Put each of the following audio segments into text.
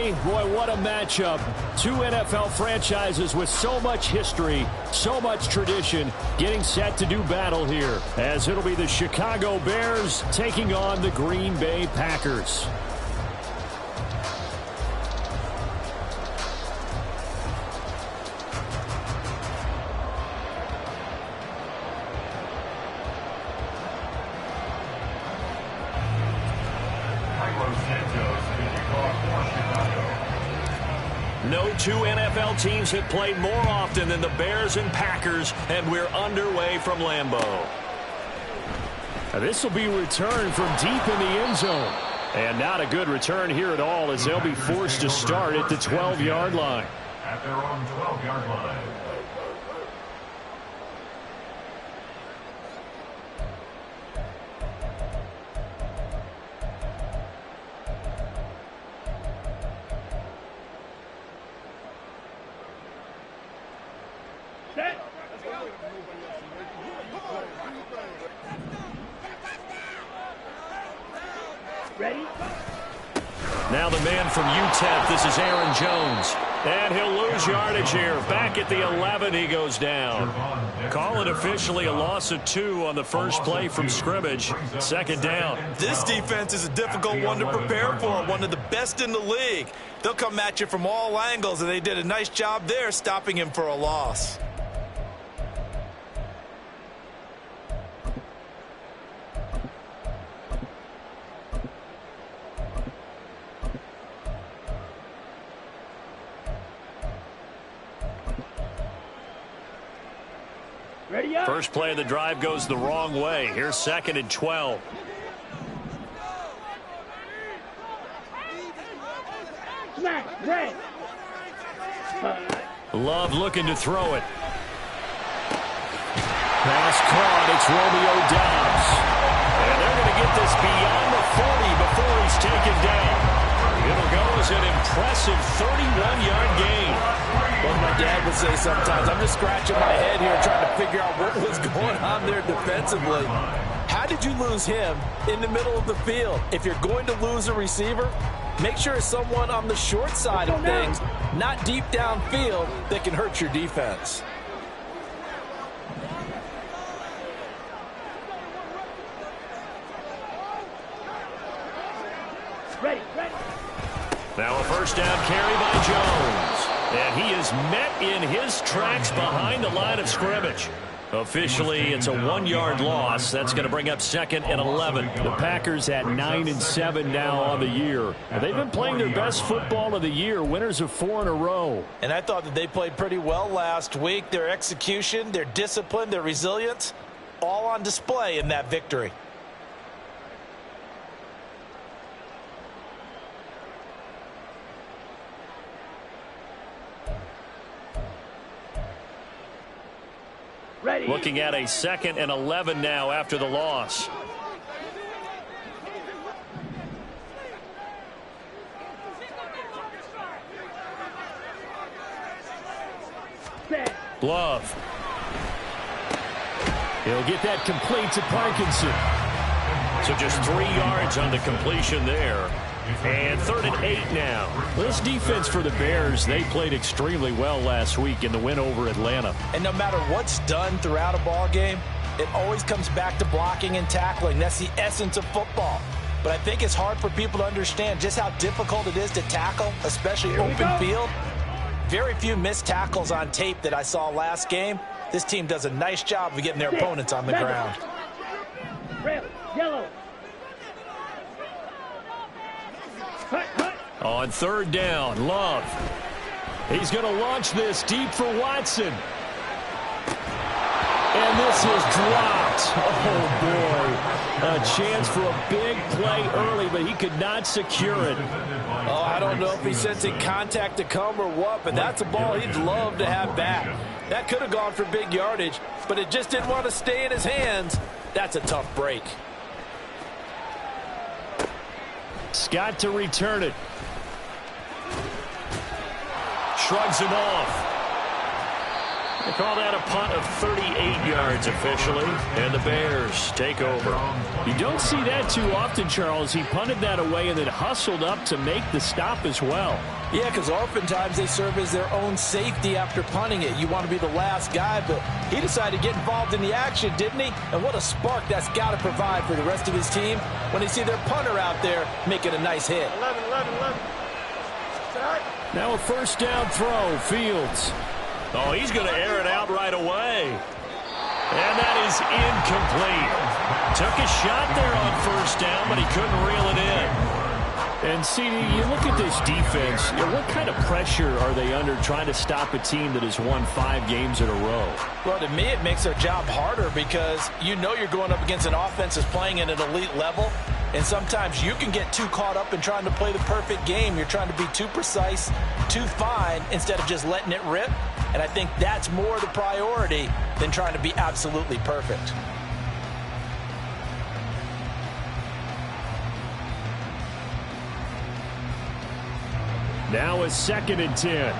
Kenny. Boy, what a matchup. Two NFL franchises with so much history, so much tradition, getting set to do battle here, as it'll be the Chicago Bears taking on the Green Bay Packers. No two NFL teams have played more often than the Bears and Packers, and we're underway from Lambeau. Now this will be returned from deep in the end zone. And not a good return here at all, as they'll be forced to start at the 12-yard line. At their own 12-yard line. Ready? Now the man from UTEP, this is Aaron Jones. And he'll lose yardage here. Back at the 11, he goes down. Call it officially a loss of 2 on the first play from scrimmage. Second down. This defense is a difficult one to prepare for, one of the best in the league. They'll come at you from all angles, and they did a nice job there stopping him for a loss. First play of the drive goes the wrong way. Here's 2nd and 12. Love looking to throw it. Pass caught. It's Romeo Doubs. And they're going to get this beyond the 40 before he's taken down. It'll go as an impressive 31-yard gain. Well, my dad would say sometimes, I'm just scratching my head here trying to figure out what was going on there defensively. How did you lose him in the middle of the field? If you're going to lose a receiver, make sure it's someone on the short side of things, not deep downfield, that can hurt your defense. Now a first down carry by Jones. And he is met in his tracks behind the line of scrimmage. Officially, it's a 1-yard loss. That's going to bring up 2nd and 11. The Packers at 9-7 now on the year. They've been playing their best football of the year, winners of 4 in a row. And I thought that they played pretty well last week. Their execution, their discipline, their resilience, all on display in that victory. Ready. Looking at a 2nd and 11 now after the loss. Love. He'll get that complete to Parkinson. So just 3 yards on the completion there. And 3rd and 8 now. This defense for the Bears, they played extremely well last week in the win over Atlanta. And no matter what's done throughout a ball game, it always comes back to blocking and tackling. That's the essence of football. But I think it's hard for people to understand just how difficult it is to tackle, especially open field. Very few missed tackles on tape that I saw last game. This team does a nice job of getting their opponents on the ground. Red, yellow. On 3rd down, Love. He's going to launch this deep for Watson. And this is dropped. Oh, boy. A chance for a big play early, but he could not secure it. Oh, I don't know if he's sensing contact to come or what, but that's a ball he'd love to have back. That could have gone for big yardage, but it just didn't want to stay in his hands. That's a tough break. Scott to return it. Shrugs him off. They call that a punt of 38 yards officially, and the Bears take over. You don't see that too often, Charles. He punted that away and then hustled up to make the stop as well. Yeah, because oftentimes they serve as their own safety after punting it. You want to be the last guy, but he decided to get involved in the action, didn't he? And what a spark that's got to provide for the rest of his team when they see their punter out there making a nice hit. 11. Now a first down throw, Fields. Oh, he's going to air it out right away. And that is incomplete. Took a shot there on first down, but he couldn't reel it in. And, CD, you look at this defense, what kind of pressure are they under trying to stop a team that has won 5 games in a row? Well, to me, it makes their job harder because you know you're going up against an offense that's playing at an elite level, and sometimes you can get too caught up in trying to play the perfect game. You're trying to be too precise, too fine, instead of just letting it rip. And I think that's more the priority than trying to be absolutely perfect. Now a 2nd and 10.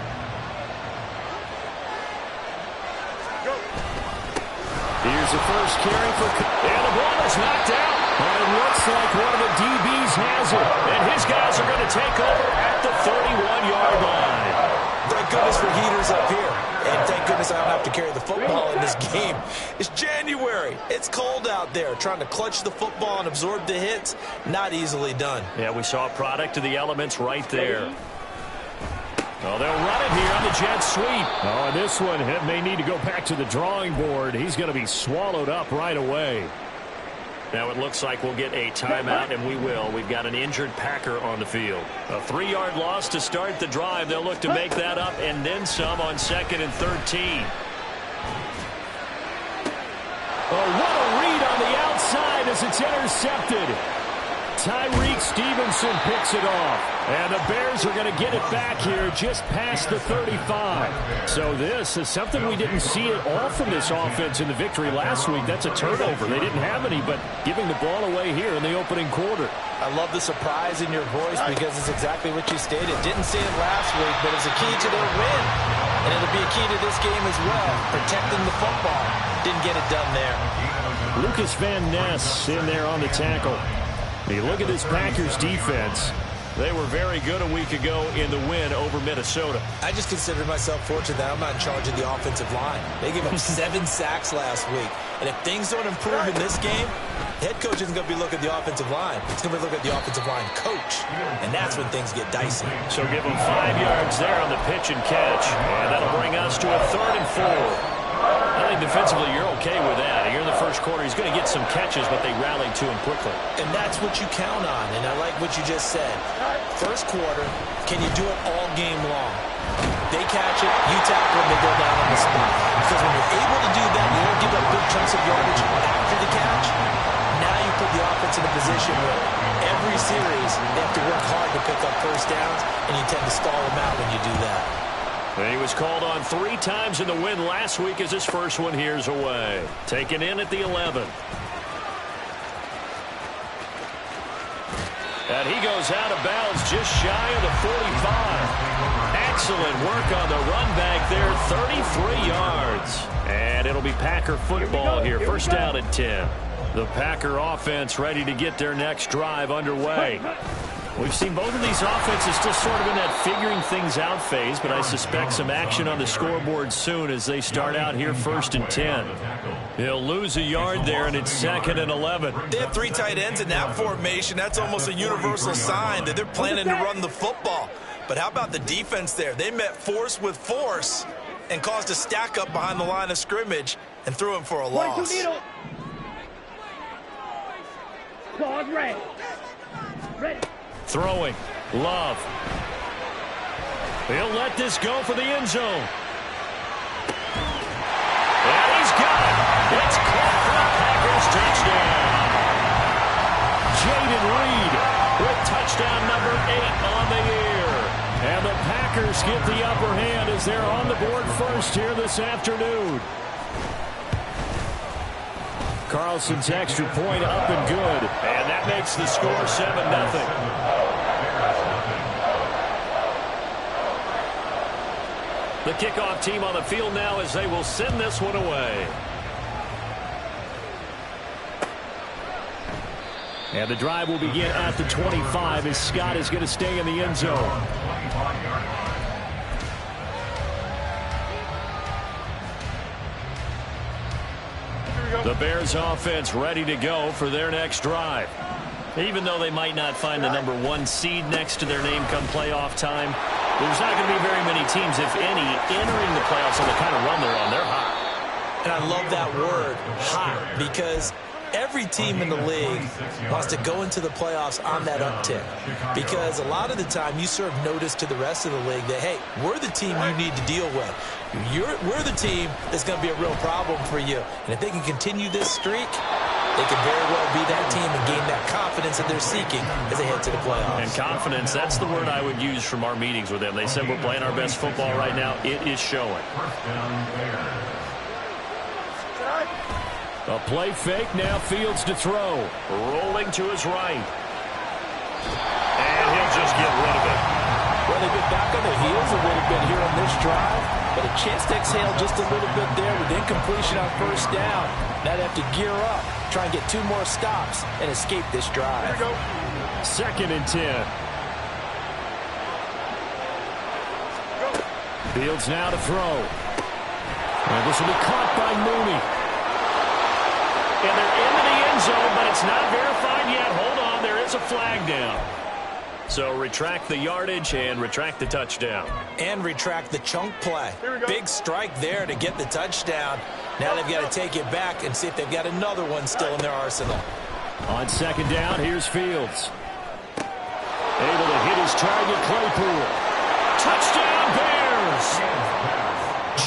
Here's the first carry for... And the ball is knocked out. And it looks like one of the DBs has it. And his guys are going to take over at the 31-yard line. Thank goodness for heaters up here. And thank goodness I don't have to carry the football in this game. It's January. It's cold out there. Trying to clutch the football and absorb the hits, not easily done. Yeah, we saw a product of the elements right there. Oh, they'll run it here on the jet sweep. Oh, and this one may need to go back to the drawing board. He's going to be swallowed up right away. Now it looks like we'll get a timeout, and we will. We've got an injured Packer on the field. A 3-yard loss to start the drive. They'll look to make that up and then some on 2nd and 13. Oh, what a read on the outside as it's intercepted. Tyreek Stevenson picks it off. And the Bears are going to get it back here just past the 35. So this is something we didn't see at all from this offense in the victory last week. That's a turnover. They didn't have any, but giving the ball away here in the opening quarter. I love the surprise in your voice because it's exactly what you stated. Didn't say it last week, but it's a key to their win. And it'll be a key to this game as well, protecting the football. Didn't get it done there. Lucas Van Ness in there on the tackle. You look at this Packers defense. They were very good a week ago in the win over Minnesota. I just consider myself fortunate that I'm not in charge of the offensive line. They gave up 7 sacks last week. And if things don't improve in this game, the head coach isn't going to be looking at the offensive line. He's going to be looking at the offensive line coach. And that's when things get dicey. So give him 5 yards there on the pitch and catch. And that'll bring us to a 3rd and 4. I think defensively you're okay with that. Here in the first quarter, he's going to get some catches, but they rallied to him quickly. And that's what you count on, and I like what you just said. First quarter, can you do it all game long? They catch it, you tackle them, they go down on the spot. Because when you're able to do that, you don't give up big chunks of yardage after the catch. Now you put the offense in a position where every series they have to work hard to pick up first downs, and you tend to stall them out when you do that. And he was called on 3 times in the win last week as his first one here's away. Taken in at the 11. And he goes out of bounds just shy of the 45. Excellent work on the run back there, 33 yards. And it'll be Packer football here, first down at 10. The Packer offense ready to get their next drive underway. We've seen both of these offenses still sort of in that figuring things out phase, but I suspect some action on the scoreboard soon as they start out here 1st and 10. He'll lose a yard there, and it's 2nd and 11. They have 3 tight ends in that formation. That's almost a universal sign that they're planning to run the football. But how about the defense there? They met force with force and caused a stack up behind the line of scrimmage and threw him for a loss. Claws ready. Ready. Throwing. Love. He'll let this go for the end zone. And he's got it. It's caught for a Packers touchdown. Jaden Reed with touchdown number 8 on the year. And the Packers get the upper hand as they're on the board first here this afternoon. Carlson's extra point up and good. And that makes the score 7-0. The kickoff team on the field now as they will send this one away. And the drive will begin at the 25 as Scott is going to stay in the end zone. The Bears offense ready to go for their next drive. Even though they might not find the number 1 seed next to their name come playoff time, there's not going to be very many teams, if any, entering the playoffs on the kind of run they're on. They're hot. And I love that word, hot, because every team in the league wants to go into the playoffs on that uptick, because a lot of the time you serve notice to the rest of the league that, hey, we're the team you need to deal with. We're the team that's going to be a real problem for you. And if they can continue this streak, they can very well be that team and gain that confidence that they're seeking as they head to the playoffs. And confidence, that's the word I would use from our meetings with them. They said we're playing our best football right now. It is showing. A play fake, now Fields to throw. Rolling to his right. And he'll just get rid of it. Well, they've been back on their heels a little bit here on this drive, but a chance to exhale just a little bit there with incompletion on first down. Now they have to gear up, try and get 2 more stops, and escape this drive. 2nd and 10. Fields now to throw. And this will be caught by Mooney. And they're into the end zone, but it's not verified yet. Hold on, there is a flag down. So retract the yardage and retract the touchdown. And retract the chunk play. Big strike there to get the touchdown. Now they've got to take it back and see if they've got another one still in their arsenal. On 2nd down, here's Fields. Able to hit his target, Claypool. Touchdown, Bears!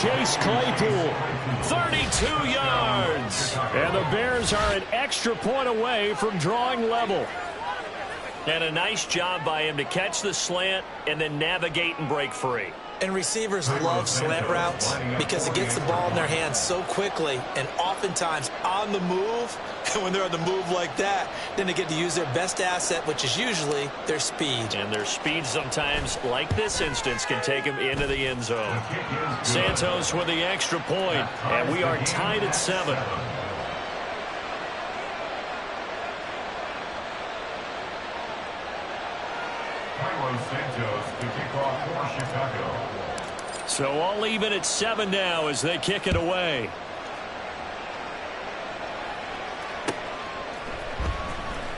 Chase Claypool, 32 yards. And the Bears are an extra point away from drawing level. And a nice job by him to catch the slant and then navigate and break free. And receivers love slant routes because it gets the ball in their hands so quickly and oftentimes on the move. And when they're on the move like that, then they get to use their best asset, which is usually their speed. And their speed sometimes, like this instance, can take them into the end zone. Santos with the extra point, and we are tied at 7. Santos to kick off for Chicago. So all even at 7 now as they kick it away.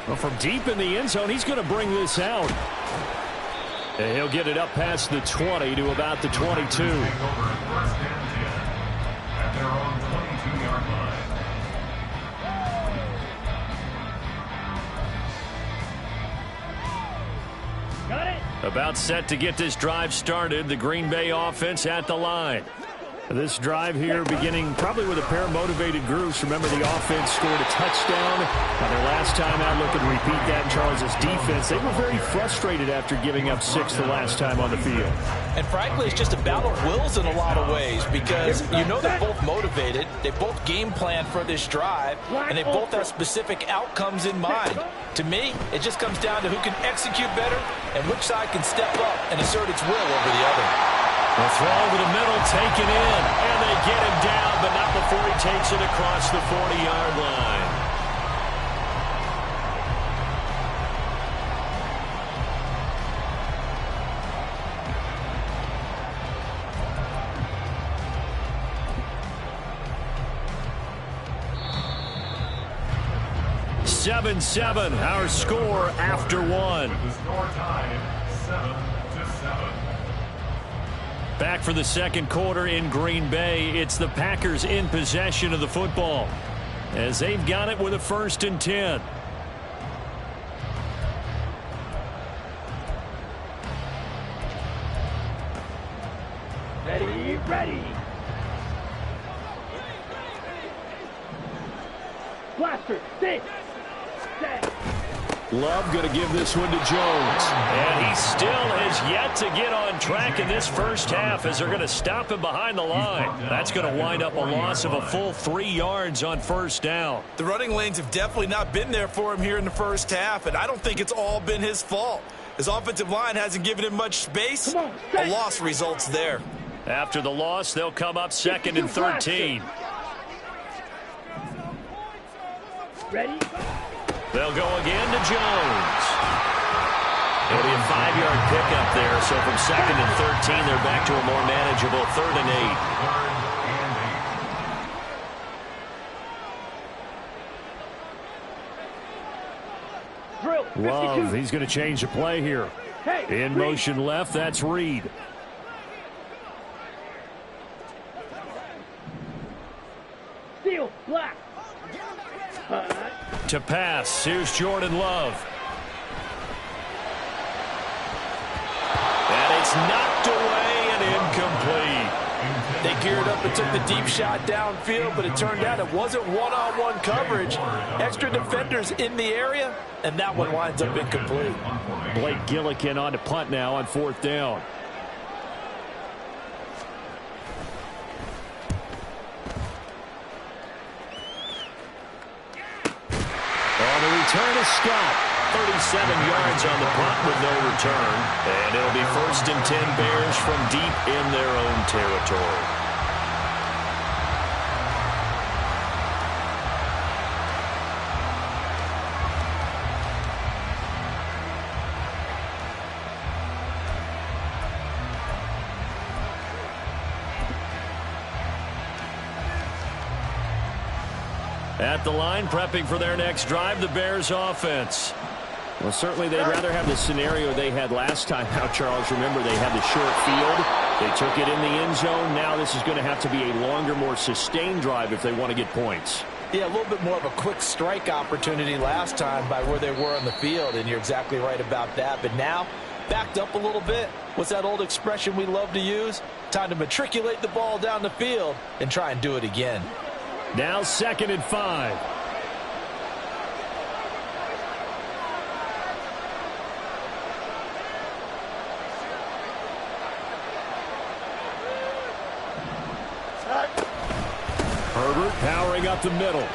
Well, from deep in the end zone, he's going to bring this out. And he'll get it up past the 20 to about the 22. At their own 22-yard line. About set to get this drive started. The Green Bay offense at the line. This drive here beginning probably with a pair of motivated groups. Remember, the offense scored a touchdown on their last time out. Looking to repeat that in Charles' defense. They were very frustrated after giving up 6 the last time on the field. And frankly, it's just a battle of wills in a lot of ways because you know they're both motivated. They both game plan for this drive, and they both have specific outcomes in mind. To me, it just comes down to who can execute better and which side can step up and assert its will over the other. The throw over the middle, taken in, and they get him down, but not before he takes it across the 40-yard line. Seven, our score after 1. The score tied 7-7. Back for the second quarter in Green Bay. It's the Packers in possession of the football as they've got it with a 1st and 10. Ready. Blaster, 6, 7. Love going to give this one to Jones. And he still has yet to get on track in this first half as they're going to stop him behind the line. That's going to wind up a loss of a full 3 yards on first down. The running lanes have definitely not been there for him here in the first half, and I don't think it's all been his fault. His offensive line hasn't given him much space. A loss results there. After the loss, they'll come up second and 13. Ready? They'll go again to Jones. It'll be a 5-yard pickup there, so from second and 13, they're back to a more manageable 3rd and 8. Drill. 52. Love, he's going to change the play here. Hey, In Reed. motion left, that's Reed. Steel. Black. To pass, here's Jordan Love. And it's knocked away and incomplete. They geared up and took the deep shot downfield, but it turned out it wasn't one-on-one coverage. Extra defenders in the area, and that one winds up incomplete. Blake Gillikin on to punt now on 4th down. On the return is Scott. 37 yards on the punt with no return. And it'll be 1st and 10 Bears from deep in their own territory. At the line, prepping for their next drive, the Bears offense. Well, certainly they'd rather have the scenario they had last time out, Charles. Remember, they had the short field. They took it in the end zone. Now this is going to have to be a longer, more sustained drive if they want to get points. Yeah, a little bit more of a quick strike opportunity last time by where they were on the field, and you're exactly right about that. But now, backed up a little bit. What's that old expression we love to use? Time to matriculate the ball down the field and try and do it again. Now 2nd and 5. Herbert powering up the middle.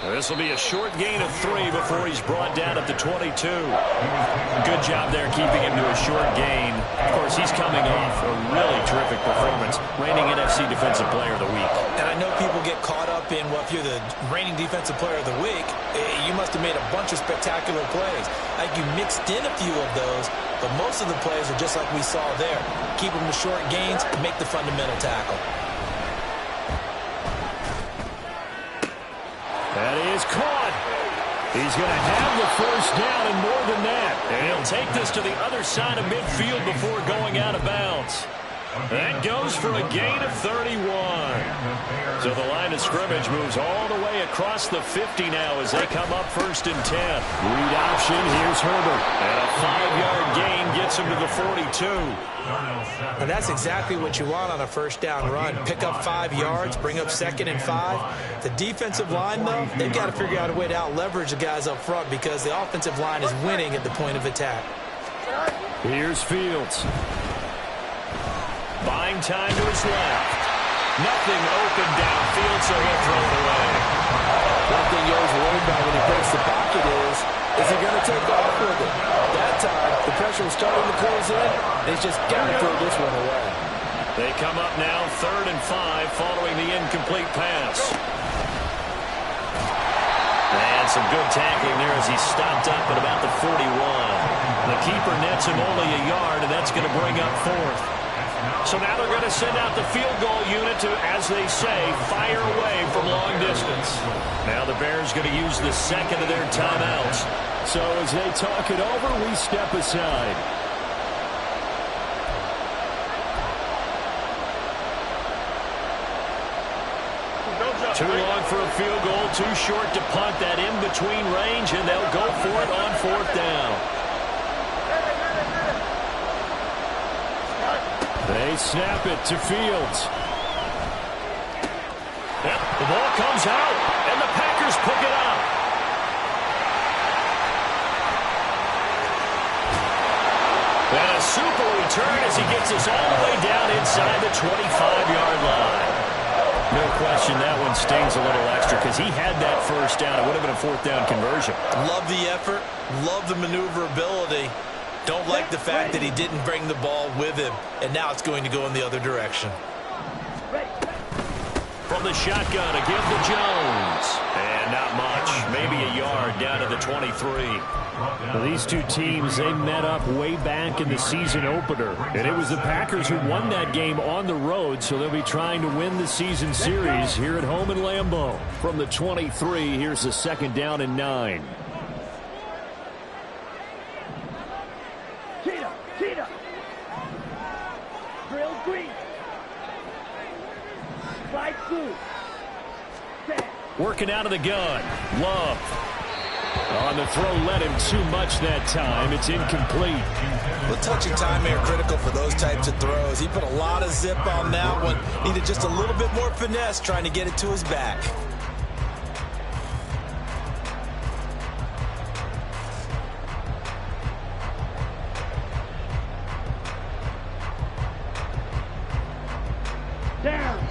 This will be a short gain of 3 before he's brought down at the 22. Good job there keeping him to a short gain. Of course, he's coming off a really terrific performance, reigning NFC Defensive Player of the Week. And I know people get caught up in, well, if you're the reigning Defensive Player of the Week, you must have made a bunch of spectacular plays. I think you mixed in a few of those, but most of the plays are just like we saw there. Keep them to short gains, make the fundamental tackle. That is caught. He's going to have the 1st down and more than that. And he'll take this to the other side of midfield before going out of bounds. That goes for a gain of 31. So the line of scrimmage moves all the way across the 50 now as they come up 1st and 10. Read option. Here's Herbert. And a 5-yard gain gets him to the 42. And that's exactly what you want on a 1st down run. Pick up 5 yards, bring up 2nd and 5. The defensive line, though, they've got to figure out a way to out-leverage the guys up front because the offensive line is winning at the point of attack. Here's Fields. Buying time to his left. Nothing open downfield, so he'll throw it away. One thing you always worry about when he breaks the pocket is he going to take off with it? That time, the pressure was starting to close in, and he's just got to throw this one away. They come up now 3rd and 5 following the incomplete pass. And some good tackling there as he stopped up at about the 41. The keeper nets him only a yard, and that's going to bring up 4th. So now they're going to send out the field goal unit to, as they say, fire away from long distance. Now the Bears going to use the 2nd of their timeouts. So as they talk it over, we step aside. Too long for a field goal, too short to punt that in-between range, and they'll go for it on 4th down. They snap it to Fields. Yep, the ball comes out, and the Packers pick it up. And a super return as he gets us all the way down inside the 25-yard line. No question that one stings a little extra because he had that 1st down. It would have been a 4th down conversion. Love the effort, love the maneuverability. Don't like the fact that he didn't bring the ball with him, and now it's going to go in the other direction. From the shotgun, a give to Jones. And not much. Maybe a yard down to the 23. Well, these two teams, they met up way back in the season opener. And it was the Packers who won that game on the road, so they'll be trying to win the season series here at home in Lambeau. From the 23, here's the 2nd down and 9. Cheetah. Drill green. Slide through. Working out of the gun. Love. On the throw, led him too much that time. It's incomplete. The touch and time are critical for those types of throws. He put a lot of zip on that one. Needed just a little bit more finesse trying to get it to his back.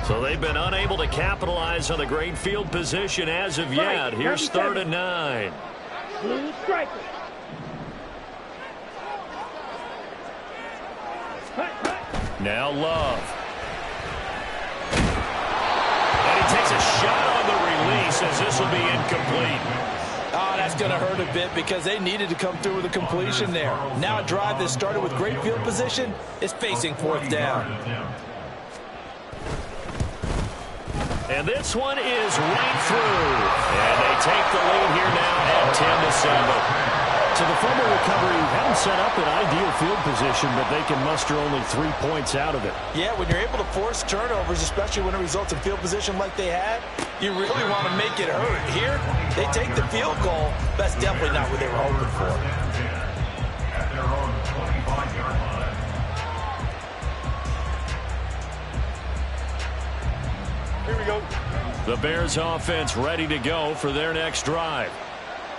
So they've been unable to capitalize on the great field position as of yet. Here's 3rd and 9. Blue striker. Now Love. And he takes a shot on the release as this will be incomplete. Oh, that's going to hurt a bit because they needed to come through with a completion there. Now a drive that started with great field position is facing 4th down. And this one is right through. And they take the lead here now at 10-7. So the fumble recovery hadn't set up an ideal field position, but they can muster only 3 points out of it. Yeah, when you're able to force turnovers, especially when it results in field position like they had, you really want to make it hurt. Here, they take the field goal. That's definitely not what they were hoping for. At their own 25-yard line. Here we go. The Bears offense ready to go for their next drive.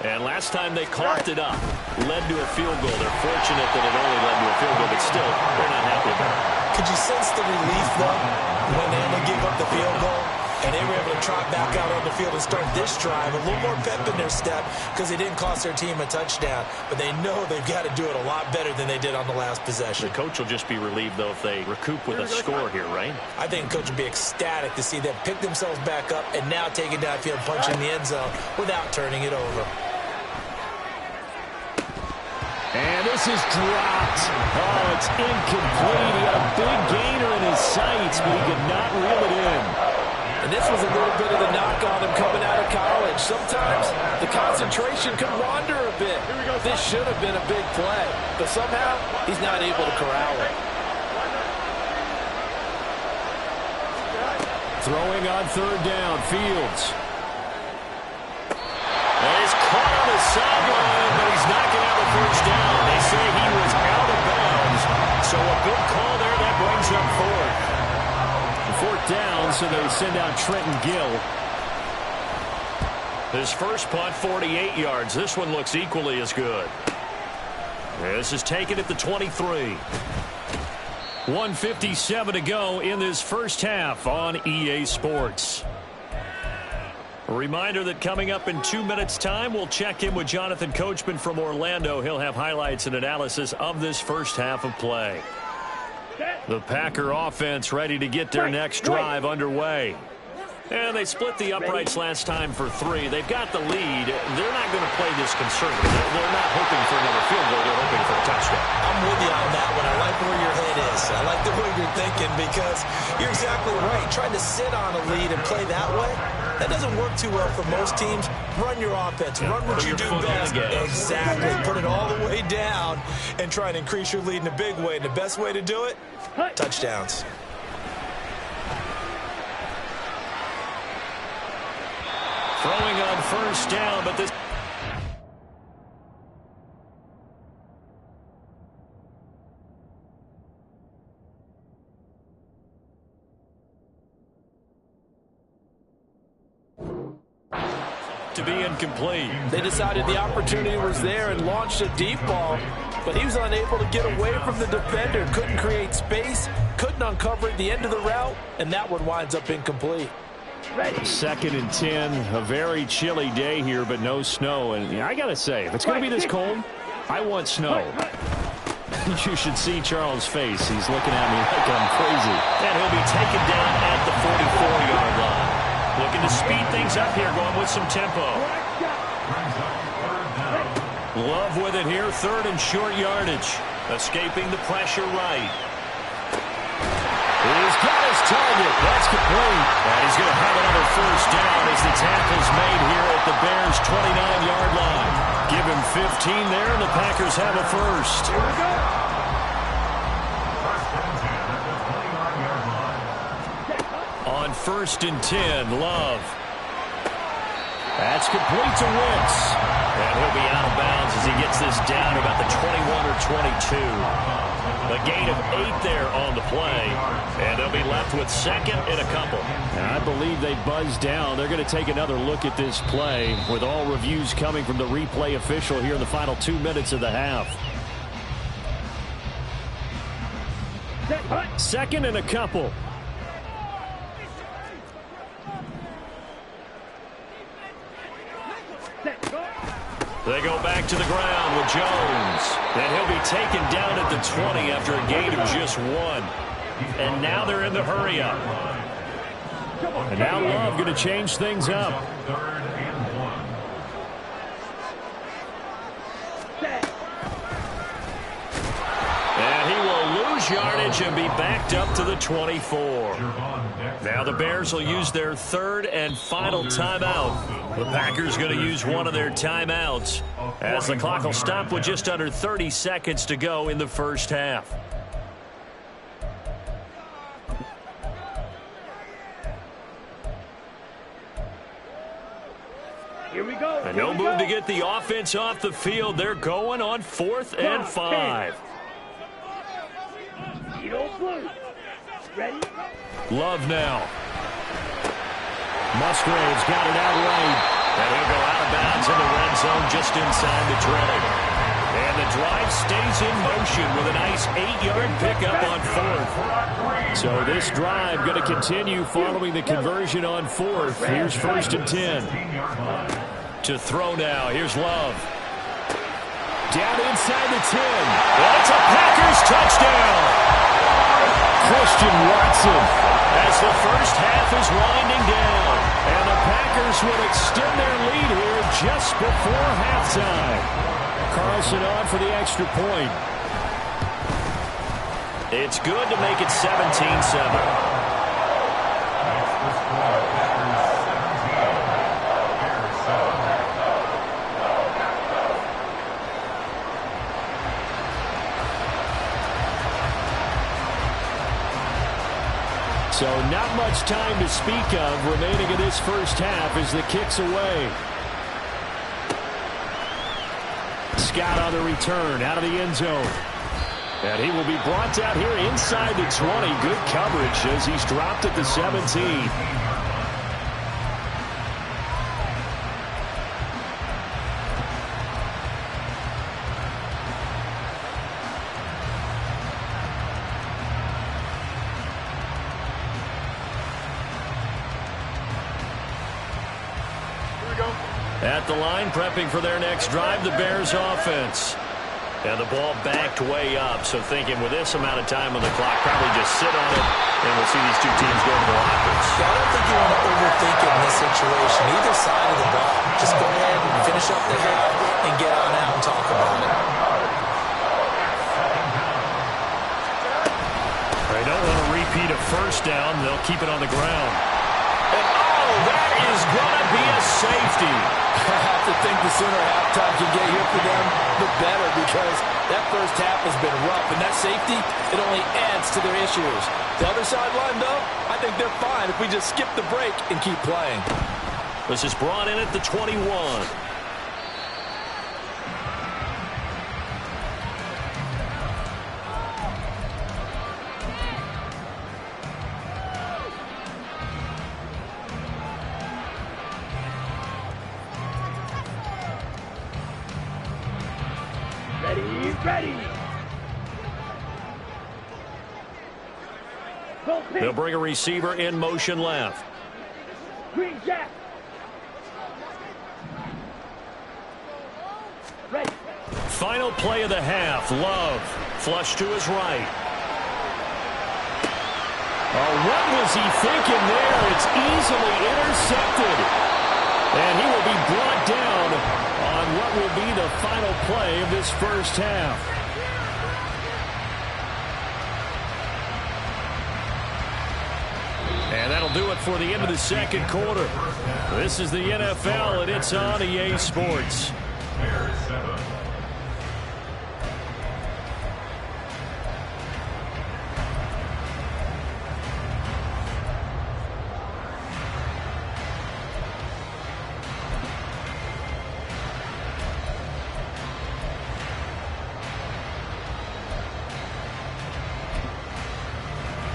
And last time they coughed it up, led to a field goal. They're fortunate that it only led to a field goal, but still, they're not happy about it. Could you sense the relief, though, when they only gave up the field goal and they were able to trot back out on the field and start this drive? A little more pep in their step because they didn't cost their team a touchdown, but they know they've got to do it a lot better than they did on the last possession. The coach will just be relieved, though, if they recoup with a score here, right? I think the coach would be ecstatic to see them pick themselves back up and now take it downfield, punch in the end zone without turning it over. And this is dropped. Oh, it's incomplete. He had a big gainer in his sights, but he could not reel it in. And this was a little bit of the knock on him coming out of college. Sometimes the concentration can wander a bit. This should have been a big play, but somehow he's not able to corral it. Throwing on 3rd down, Fields. And he's caught on the sideline, but he's not going to have a first down. They say he was out of bounds. So a good call there. That brings up 4th down, so they send out Trenton Gill. his first punt, 48 yards. This one looks equally as good. This is taken at the 23. 1:57 to go in this first half on EA Sports. A reminder that coming up in 2 minutes' time, we'll check in with Jonathan Coachman from Orlando. He'll have highlights and analysis of this first half of play. The Packer offense ready to get their next drive underway. And they split the uprights last time for 3. They've got the lead. They're not going to play this conservative. They're not hoping for another field goal. They're hoping for a touchdown. I'm with you on that one. I like where your head is. I like the way you're thinking because you're exactly right. Trying to sit on a lead and play that way, that doesn't work too well for most teams. Run your offense. Run what you do best. Exactly. Put it all the way down and try and increase your lead in a big way. And the best way to do it, touchdowns. Throwing on first down, but this... to be incomplete. They decided the opportunity was there and launched a deep ball, but he was unable to get away from the defender, couldn't create space, couldn't uncover at the end of the route, and that one winds up incomplete. 2nd and 10, a very chilly day here, but no snow. And I got to say, if it's going to be this cold, I want snow. You should see Charles' face. He's looking at me like I'm crazy. And he'll be taken down at the 44-yard line. Looking to speed things up here, going with some tempo. Love with it here, third and short yardage. Escaping the pressure right. He's got his target. That's complete. And he's going to have another first down as the tackle's made here at the Bears' 29-yard line. Give him 15 there, and the Packers have a first. Here we go. On 1st and 10, Love. That's complete to Wicks. And he'll be out of bounds as he gets this down about the 21 or 22. A gain of 8 there on the play. And they'll be left with second and a couple. Now, I believe they buzzed down. They're going to take another look at this play with all reviews coming from the replay official here in the final 2 minutes of the half. Second and a couple. They go back to the ground with Jones. And he'll be taken down at the 20 after a gain of just 1. And now they're in the hurry-up. And now Love going to change things up. And he will lose yardage and be backed up to the 24. Now the Bears will use their third and final timeout. The Packers going to use one of their timeouts as the clock will stop with just under 30 seconds to go in the first half. Here we go. And no move to get the offense off the field. They're going on 4th and 5. Blue. Ready? Love now. Musgrave's got it out right. And he'll go out of bounds in the red zone just inside the 20. And the drive stays in motion with a nice 8-yard pickup on 4th. So this drive going to continue following the conversion on 4th. Here's 1st and 10. To throw now. Here's Love. Down inside the 10. That's a Packers touchdown. Christian Watson. As the first half is winding down. And the Packers will extend their lead here just before halftime. Carlson on for the extra point. It's good to make it 17-7. So not much time to speak of remaining in this first half as the kick's away. Scott on the return out of the end zone. And he will be brought out here inside the 20. Good coverage as he's dropped at the 17. At the line, prepping for their next drive, the Bears offense. And the ball backed way up, so thinking with this amount of time on the clock, probably just sit on it, and we'll see these two teams go to the lockers. I don't think you want to overthink it in this situation. Either side of the ball. Just go ahead and finish up the half and get on out and talk about it. They don't want to repeat a first down. They'll keep it on the ground. And, oh, that is going to be a safety. I have to think the sooner halftime can get here for them, the better, because that first half has been rough, and that safety, it only adds to their issues. The other sideline, though, I think they're fine if we just skip the break and keep playing. This is brought in at the 21. Ready. They'll bring a receiver in motion left. Green Jack. Ready. Final play of the half. Love flush to his right. Oh, what was he thinking there? It's easily intercepted. And he will be brought down on what will be the final play of this first half. And that'll do it for the end of the second quarter. This is the NFL, and it's on EA Sports. Bears 7.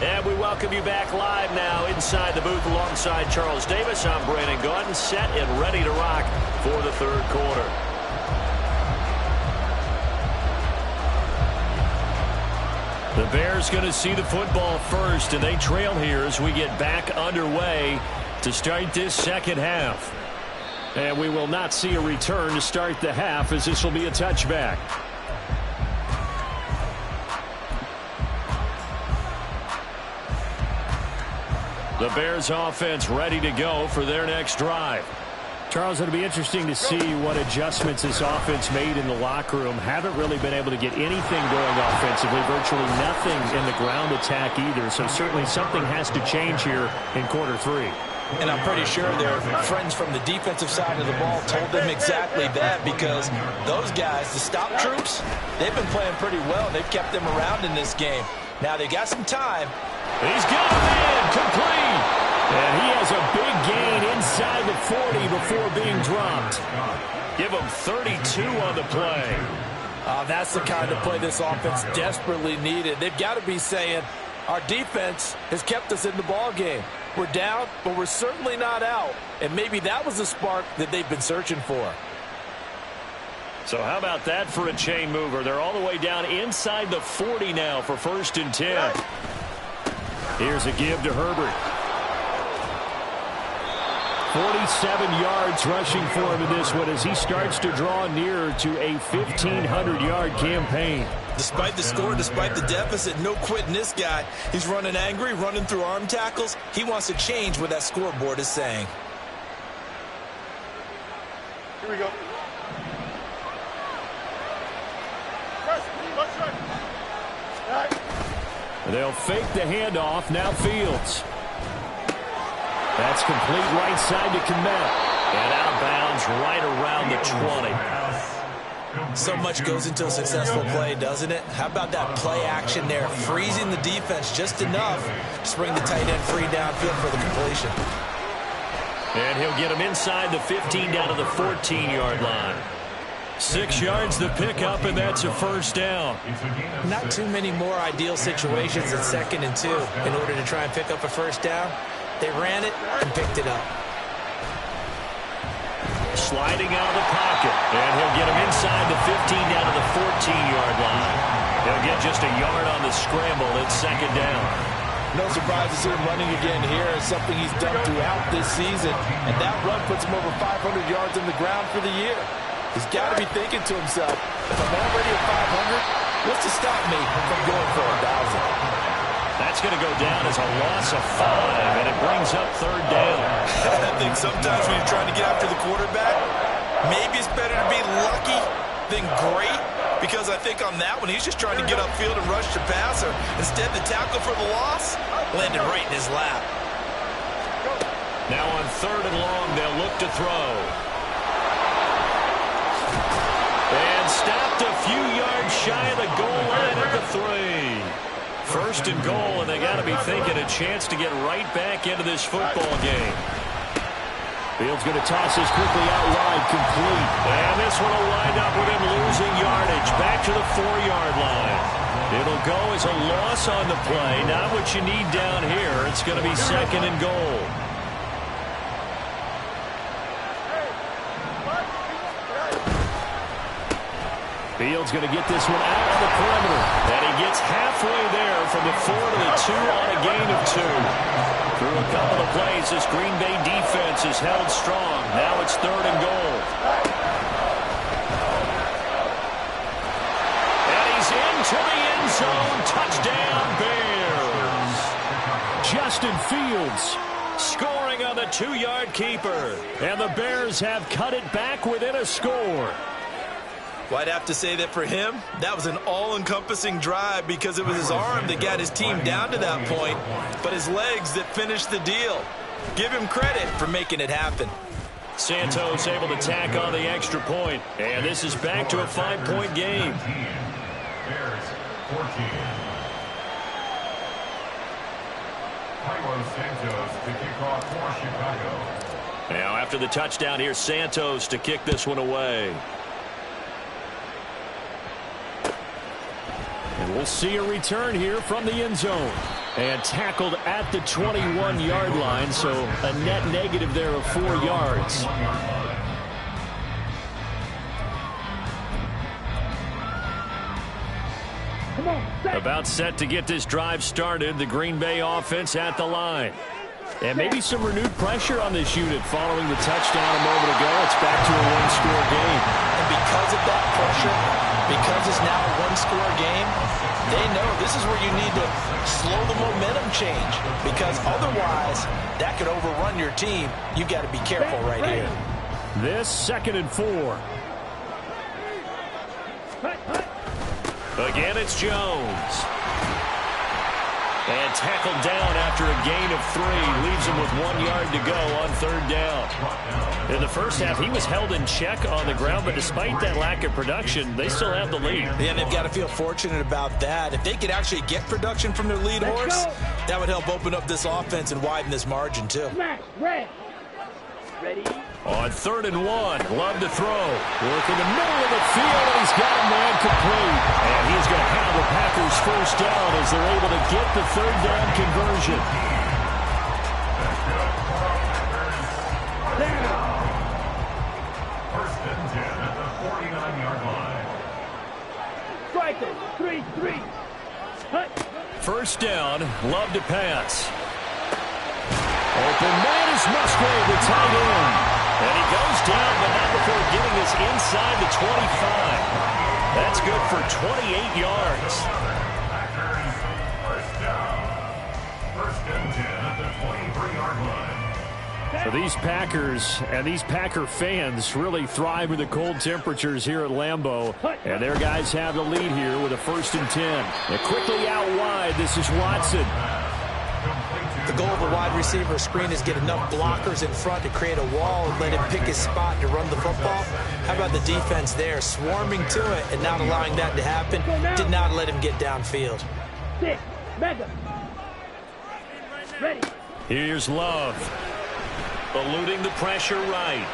And we welcome you back live now inside the booth alongside Charles Davis. I'm Brandon Gaudin, set and ready to rock for the third quarter. The Bears going to see the football first, and they trail here as we get back underway to start this second half. And we will not see a return to start the half, as this will be a touchback. The Bears offense ready to go for their next drive. Charles, it'll be interesting to see what adjustments this offense made in the locker room. Haven't really been able to get anything going offensively, virtually nothing in the ground attack either. So certainly something has to change here in quarter three. And I'm pretty sure their friends from the defensive side of the ball told them exactly that, because those guys, the stop troops, they've been playing pretty well. They've kept them around in this game. Now they got some time. He's got him in, complete. And he has a big gain inside the 40 before being dropped. Give him 32 on the play. That's the kind of play this offense desperately needed. They've got to be saying, our defense has kept us in the ball game. We're down, but we're certainly not out. And maybe that was the spark that they've been searching for. So how about that for a chain mover? They're all the way down inside the 40 now for 1st and 10. Here's a give to Herbert. 47 yards rushing for him in this one as he starts to draw nearer to a 1,500-yard campaign. Despite the score, despite the deficit, no quitting this guy. He's running angry, running through arm tackles. He wants to change what that scoreboard is saying. Here we go. They'll fake the handoff. Now Fields. That's complete right side to Kmet. And outbounds right around the 20. So much goes into a successful play, doesn't it? How about that play action there? Freezing the defense just enough to bring the tight end free downfield for the completion. And he'll get him inside the 15 down to the 14-yard line. 6 yards the pickup, and that's a first down. Not too many more ideal situations at 2nd and 2 in order to try and pick up a first down. They ran it and picked it up. Sliding out of the pocket, and he'll get him inside the 15 down to the 14-yard line. He'll get just a yard on the scramble. It's 2nd down. No surprise to see him running again here. It's something he's done throughout this season, and that run puts him over 500 yards on the ground for the year. He's got to be thinking to himself, if I'm already at 500, what's to stop me from going for 1,000? That's going to go down as a loss of 5, and it brings up 3rd down. I think sometimes when you're trying to get after the quarterback, maybe it's better to be lucky than great, because I think on that one, he's just trying to get upfield and rush the passer. Instead, the tackle for the loss landed right in his lap. Now on 3rd and long, they'll look to throw. And stopped a few yards shy of the goal line at the 3. 1st and goal, and they got to be thinking a chance to get right back into this football game. Fields going to toss this quickly out wide, complete. And this one will wind up with him losing yardage back to the 4-yard line. It'll go as a loss on the play. Not what you need down here. It's going to be 2nd and goal. Fields going to get this one out of the perimeter. And he gets halfway there from the 4 to the 2 on a gain of 2. Through a couple of plays, this Green Bay defense is held strong. Now it's 3rd and goal. And he's into the end end zone. Touchdown, Bears. Justin Fields Scoring on the 2-yard keeper. and the Bears have cut it back within a score. Well, I'd have to say that for him, that was an all-encompassing drive because it was his arm that got his team down to that point, but his legs that finished the deal. Give him credit for making it happen. Santos able to tack on the extra point, and this is back to a 5-point game. Bears 14. Carlos Santos to kick off for Chicago. Now after the touchdown, here's Santos to kick this one away. And we'll see a return here from the end zone. And tackled at the 21-yard line, so a net negative there of 4 yards. Come on, set. About set to get this drive started. The Green Bay offense at the line. And maybe some renewed pressure on this unit following the touchdown a moment ago. It's back to a one-score game. And because of that pressure, because it's now a one-score game, they know this is where you need to slow the momentum change because otherwise that could overrun your team. You've got to be careful right here. This 2nd and 4. Again, it's Jones. And tackled down after a gain of 3. Leaves him with 1 yard to go on 3rd down. In the first half, he was held in check on the ground, but despite that lack of production, they still have the lead. Yeah, they've got to feel fortunate about that. If they could actually get production from their lead horse, that would help open up this offense and widen this margin too. Smash, red. Ready? On 3rd and 1, Love to throw. Work in the middle of the field, and he's got a man complete. And he's going to have the Packers first down as they're able to get the 3rd down conversion. First and 10 at the 49-yard line. Striker, 3-3. Hut. First down, Love to pass. Open man is Musgrave, the tight end. And he goes down, but not before getting this inside the 25. That's good for 28 yards. Packers first down. First and 10 at the 23-yard line. So these Packers and these Packer fans really thrive in the cold temperatures here at Lambeau. And their guys have the lead here with a 1st and 10. And quickly out wide, this is Watson. The goal of a wide receiver screen is get enough blockers in front to create a wall and let him pick his spot to run the football. How about the defense there, swarming to it and not allowing that to happen? Did not let him get downfield. 6, mega. Ready. Here's Love. Eluding the pressure right.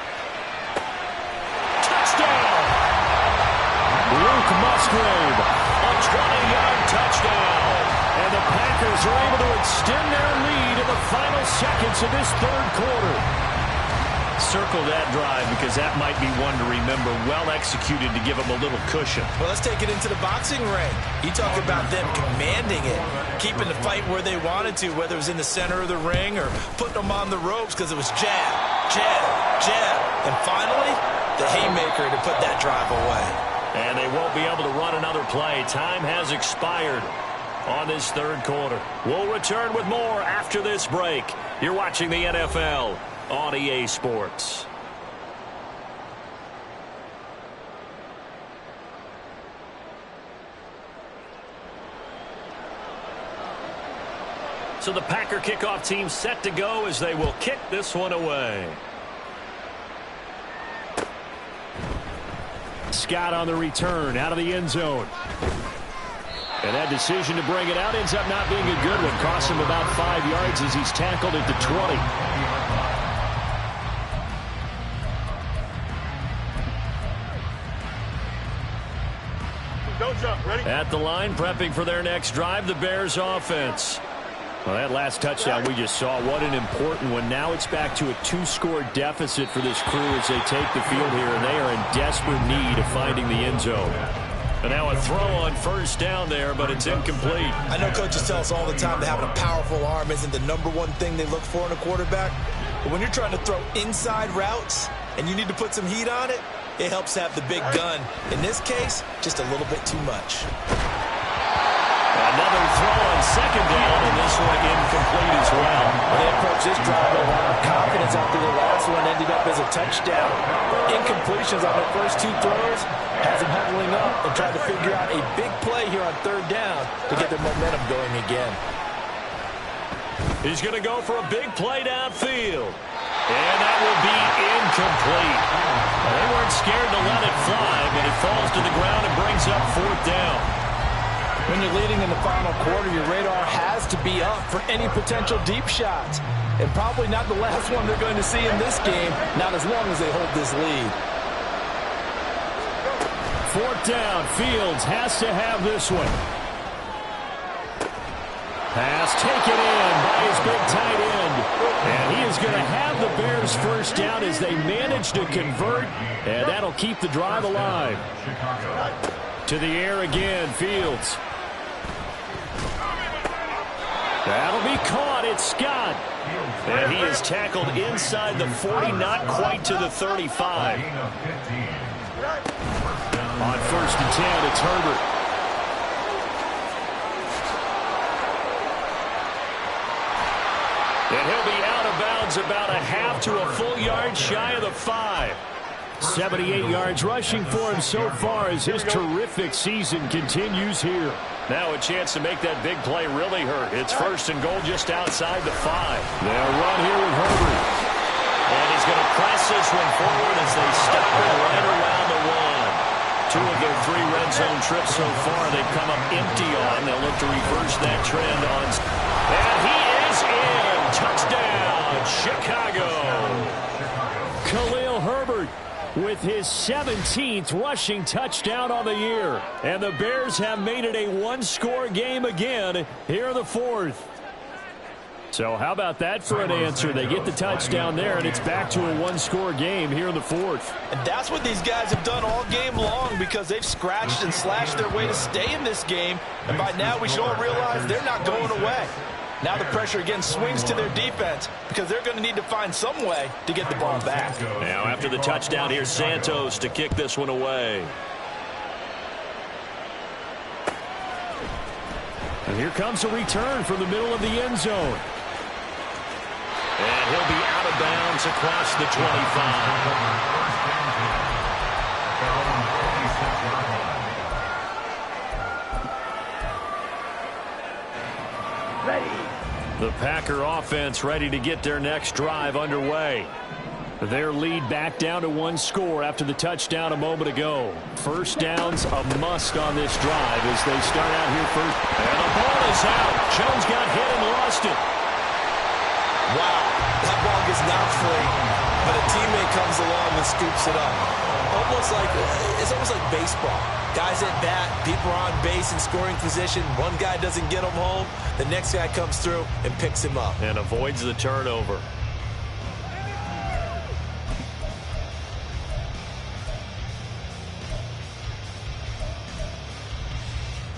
Touchdown! Luke Musgrave. A 20-yard touchdown. And the Packers are able to extend their lead in the final seconds of this 3rd quarter. Circle that drive because that might be one to remember. Well executed to give them a little cushion. Well, let's take it into the boxing ring. You talk about them commanding it, keeping the fight where they wanted to, whether it was in the center of the ring or putting them on the ropes because it was jab, jab, jab. And finally, the haymaker to put that drive away. And they won't be able to run another play. Time has expired on this 3rd quarter. We'll return with more after this break. You're watching the NFL on EA Sports. So the Packer kickoff team set to go as they will kick this one away. Scott on the return out of the end zone. And that decision to bring it out ends up not being a good one. Costs him about 5 yards as he's tackled at the 20. Don't jump. Ready? At the line, prepping for their next drive, the Bears offense. Well, that last touchdown we just saw, what an important one. Now it's back to a 2-score deficit for this crew as they take the field here, and they are in desperate need of finding the end zone. And now a throw on first down there, but it's incomplete. I know coaches tell us all the time that having a powerful arm isn't the #1 thing they look for in a quarterback. But when you're trying to throw inside routes and you need to put some heat on it, it helps have the big gun. In this case, just a little bit too much. Another throw on second down, and this one incomplete as well. They approached this drive with a lot of confidence after the last one ended up as a touchdown. Incompletions on their first two throws has them huddling up and trying to figure out a big play here on third down to get their momentum going again. He's going to go for a big play downfield. And that will be incomplete. They weren't scared to let it fly, but it falls to the ground and brings up fourth down. When you're leading in the final quarter, your radar has to be up for any potential deep shots. And probably not the last one they're going to see in this game, not as long as they hold this lead. Fourth down. Fields has to have this one. Pass taken in by his big tight end. And he is going to have the Bears first down as they manage to convert. And that'll keep the drive alive. To the air again, Fields. That'll be caught. It's Scott. And he is tackled inside the 40, not quite to the 35. On first and 10, it's Herbert. And he'll be out of bounds about a half to a full yard shy of the 5. 78 yards rushing for him so far as his terrific season continues here. Now a chance to make that big play really hurt. It's first and goal just outside the 5. They'll run here with Herbert. And he's going to press this one forward as they stop it right around the 1. 2 of their 3 red zone trips so far they've come up empty on. They'll look to reverse that trend on. And he is in. Touchdown, Chicago. Khalil Herbert with his 17th rushing touchdown on the year. And the Bears have made it a one-score game again here in the fourth. So how about that for an answer? They get the touchdown there, and it's back to a one-score game here in the fourth. And that's what these guys have done all game long because they've scratched and slashed their way to stay in this game. And by now we should all realize they're not going away. Now the pressure again swings to their defense because they're going to need to find some way to get the ball back. Now after the touchdown, here's Santos to kick this one away. And here comes a return from the middle of the end zone. And he'll be out of bounds across the 25. The Packer offense ready to get their next drive underway. Their lead back down to one score after the touchdown a moment ago. First down's a must on this drive as they start out here first. And the ball is out. Jones got hit and lost it. Wow, that ball gets knocked free, but a teammate comes along and scoops it up. It's almost like baseball. Guys at bat, people are on base in scoring position. One guy doesn't get him home. The next guy comes through and picks him up. And avoids the turnover.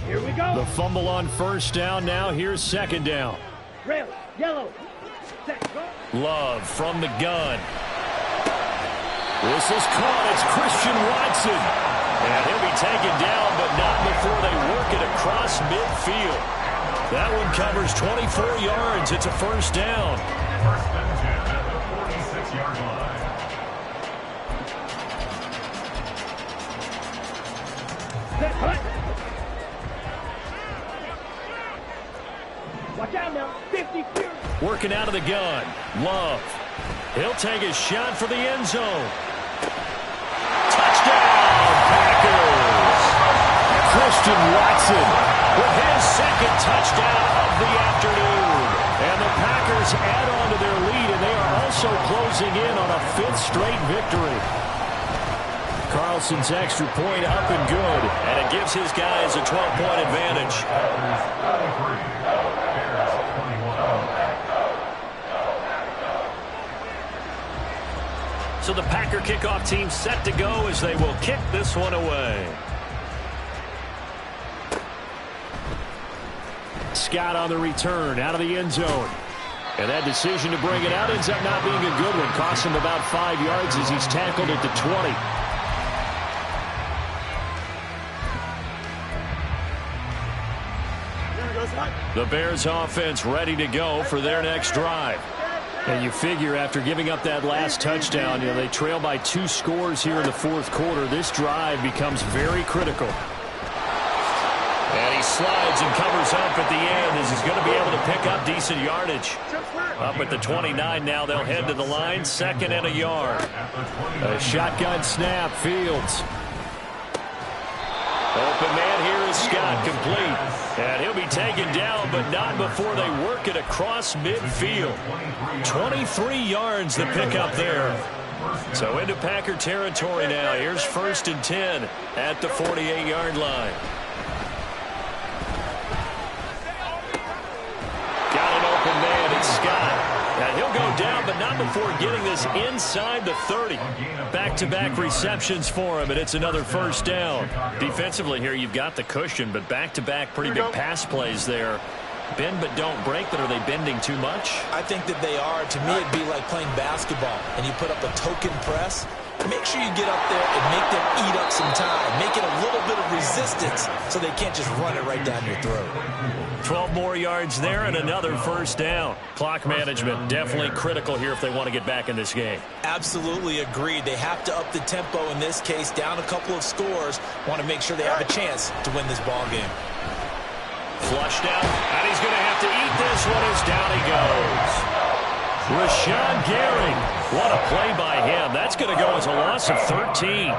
Here we go. The fumble on first down. Now here's second down. Red, yellow, set, go. Love from the gun. This is caught. It's Christian Watson. And he'll be taken down, but not before they work it across midfield. That one covers 24 yards. It's a first down. First and 10 at the 46-yard line. Set, hut. Watch out now. 50, clear. Working out of the gun. Love. He'll take a shot for the end zone. Touchdown, Packers. Christian Watson With his second touchdown of the afternoon. And the Packers add on to their lead, and they are also closing in on a 5th straight victory. Carlson's extra point up and good. And it gives his guys a 12-point advantage. So the Packer kickoff team set to go as they will kick this one away. Scott on the return out of the end zone. And that decision to bring it out ends up not being a good one. Costs him about 5 yards as he's tackled at the 20. The Bears offense ready to go for their next drive. And you figure after giving up that last touchdown, they trail by 2 scores here in the fourth quarter. This drive becomes very critical. And he slides and covers up at the end as he's going to be able to pick up decent yardage. Up at the 29 now, they'll head to the line, 2nd and a yard. A shotgun snap, Fields. Open man here is Scott, complete. And he'll be taken down, but not before they work it across midfield. 23 yards the pickup there. So into Packer territory now. Here's 1st and 10 at the 48-yard line. Got an open man, it's Scott. And he'll go down, but not before getting this inside the 30. Back-to-back receptions for him, and it's another 1st down. Defensively here, you've got the cushion, but back-to-back pretty big pass plays there. Bend but don't break, but are they bending too much? I think that they are. To me, it'd be like playing basketball, and you put up a token press. Make sure you get up there and make them eat up some time. Make it a little bit of resistance so they can't just run it right down your throat. 12 more yards there and another 1st down. Clock management definitely critical here if they want to get back in this game. Absolutely agreed. They have to up the tempo in this case, down a couple of scores. Want to make sure they have a chance to win this ball game. Flushed out, and he's going to have to eat this one as down he goes. Rashawn Gary, what a play by him. That's going to go as a loss of 13.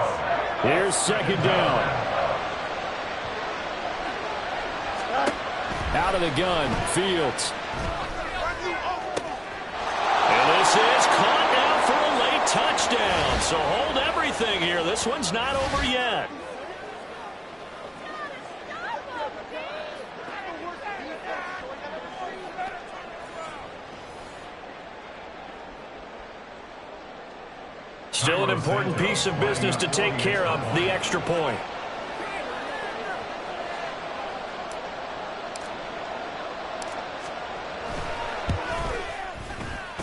Here's 2nd down. Out of the gun, Fields. And this is caught now for a late touchdown. So hold everything here. This one's not over yet. Still an important piece of business to take care of, the extra point.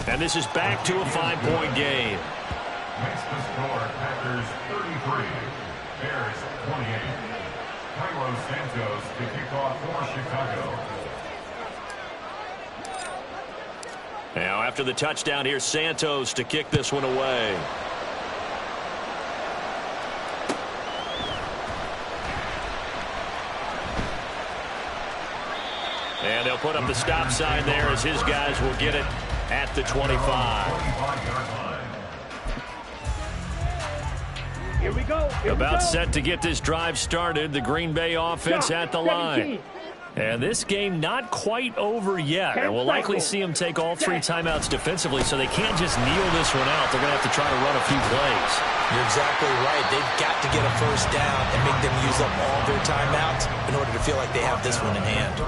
And this is back to a 5-point game. Makes the score Packers 33, Bears 28. Cairo Santos to kick off for Chicago. Now after the touchdown, here's Santos to kick this one away. And they'll put up the stop sign there as his guys will get it at the 25. Here we go. About set to get this drive started. The Green Bay offense at the line. And this game not quite over yet. And we'll likely see them take all 3 timeouts defensively, so they can't just kneel this one out. They're going to have to try to run a few plays. You're exactly right. They've got to get a 1st down and make them use up all their timeouts in order to feel like they have this one in hand.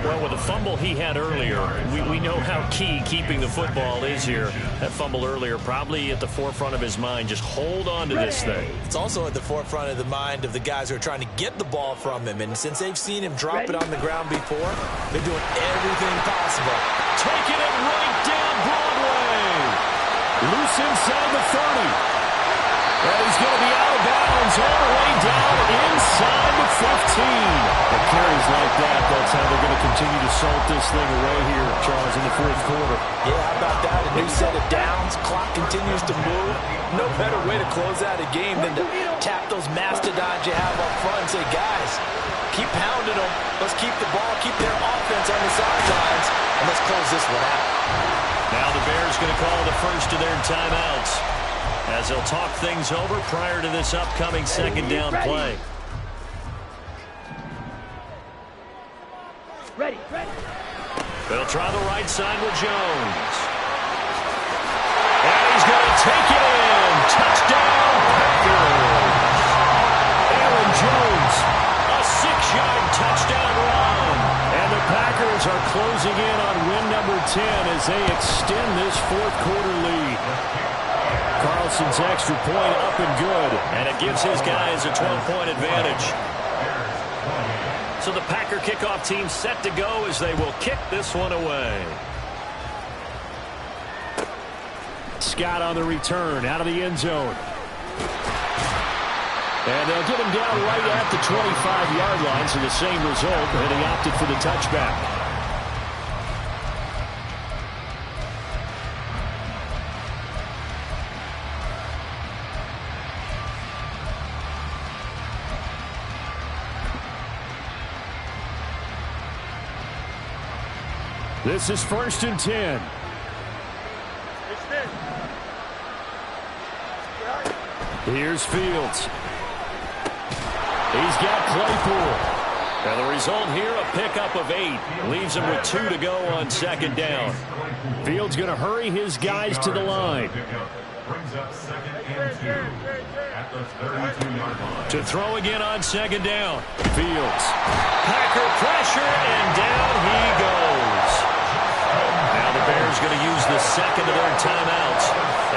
Well, with the fumble he had earlier, we know how key keeping the football is here. That fumble earlier probably at the forefront of his mind. Just hold on to this thing. It's also at the forefront of the mind of the guys who are trying to get the ball from him. And since they've seen him drop it on the ground before, they're doing everything possible. Taking it right down Broadway. Loose inside the 30. And he's going to be out of bounds all the way down inside the 15. The carries like that, that's how they're going to continue to salt this thing away here, Charles, in the fourth quarter. Yeah, how about that? A new set of downs. Clock continues to move. No better way to close out a game than to tap those mastodons you have up front and say, guys, keep pounding them. Let's keep the ball, keep their offense on the sidelines, and let's close this one out. Now the Bears going to call the first of their timeouts as they'll talk things over prior to this upcoming 2nd down play. Ready. They'll try the right side with Jones. And he's going to take it in. Touchdown, Packers. Aaron Jones. A 6-yard touchdown run. And the Packers are closing in on win number 10 as they extend this fourth quarter lead. Carlson's extra point up and good. And it gives his guys a 12-point advantage. So the Packer kickoff team set to go as they will kick this one away. Scott on the return out of the end zone. And they'll get him down right at the 25-yard line, so the same result, and he opted for the touchback. This is 1st and 10. Here's Fields. He's got Claypool. And the result here, a pickup of 8. Leaves him with 2 to go on 2nd down. Fields going to hurry his guys to the line. Brings up 2nd and 2 at the 32-yard line. To throw again on 2nd down. Fields. Packer pressure, and down he goes. Now the Bears going to use the second of their timeouts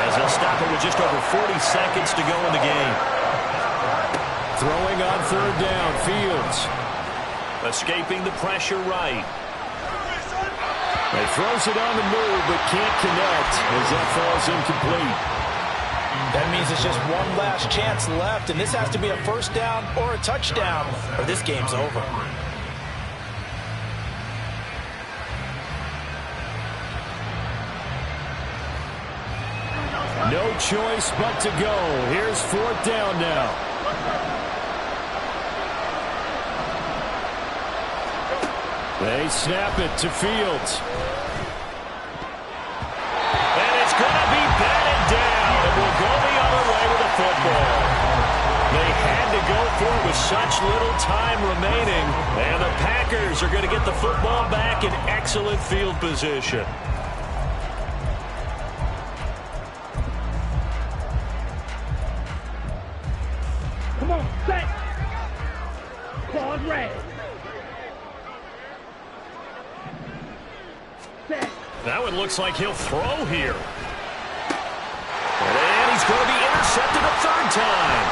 as they'll stop it with just over 40 seconds to go in the game. Throwing on 3rd down, Fields. Escaping the pressure right. He throws it on the move, but can't connect as that falls incomplete. That means it's just one last chance left, and this has to be a 1st down or a touchdown, or this game's over. No choice but to go. Here's 4th down now. They snap it to Fields. And it's going to be batted down. It will go the other way with the football. They had to go for it with such little time remaining. And the Packers are going to get the football back in excellent field position. Come on, set. Claws red. Set. That one looks like he'll throw here. And he's going to be intercepted a 3rd time.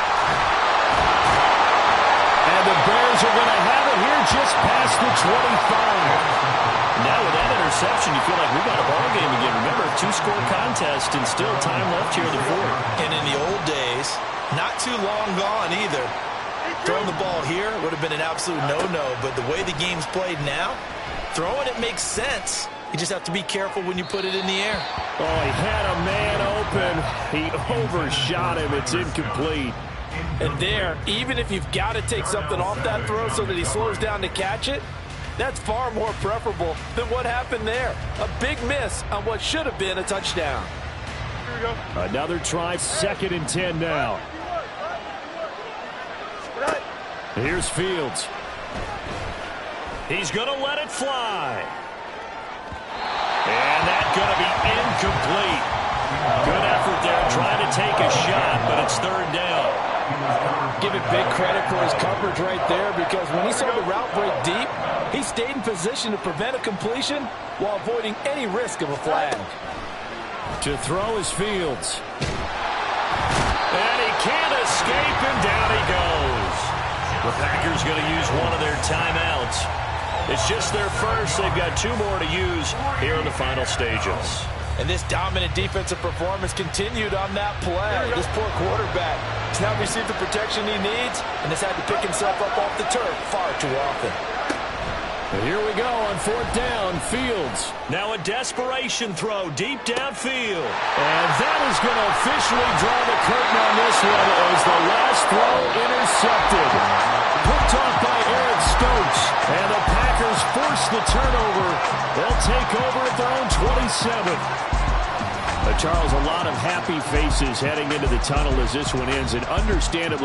And the Bears are going to have it here just past the 25. Now with that interception, you feel like we got a ball game again. Remember, 2-score contest and still time left here in the 4th. And in the old days, not too long gone either, throwing the ball here would have been an absolute no-no. But the way the game's played now, throwing it makes sense. You just have to be careful when you put it in the air. Oh, he had a man open. He overshot him. It's incomplete. And there, even if you've got to take something off that throw so that he slows down to catch it, that's far more preferable than what happened there. A big miss on what should have been a touchdown. Another try, 2nd and 10 now. Here's Fields. He's going to let it fly. And that's going to be incomplete. Good effort there trying to take a shot, but it's 3rd down. Give it big credit for his coverage right there, because when he saw the route break deep, he stayed in position to prevent a completion while avoiding any risk of a flag. To throw is Fields. And he can't escape, and down he goes. The Packers going to use one of their timeouts. It's just their first. They've got 2 more to use here in the final stages. And this dominant defensive performance continued on that play. This poor quarterback has now received the protection he needs and has had to pick himself up off the turf far too often. And here we go on 4th down, Fields. Now a desperation throw deep downfield. And that is going to officially draw the curtain on this one as the last throw intercepted. Picked off by Eric Stokes. And the Packers force the turnover. They'll take over at their own 27. Charles, a lot of happy faces heading into the tunnel as this one ends, and understandably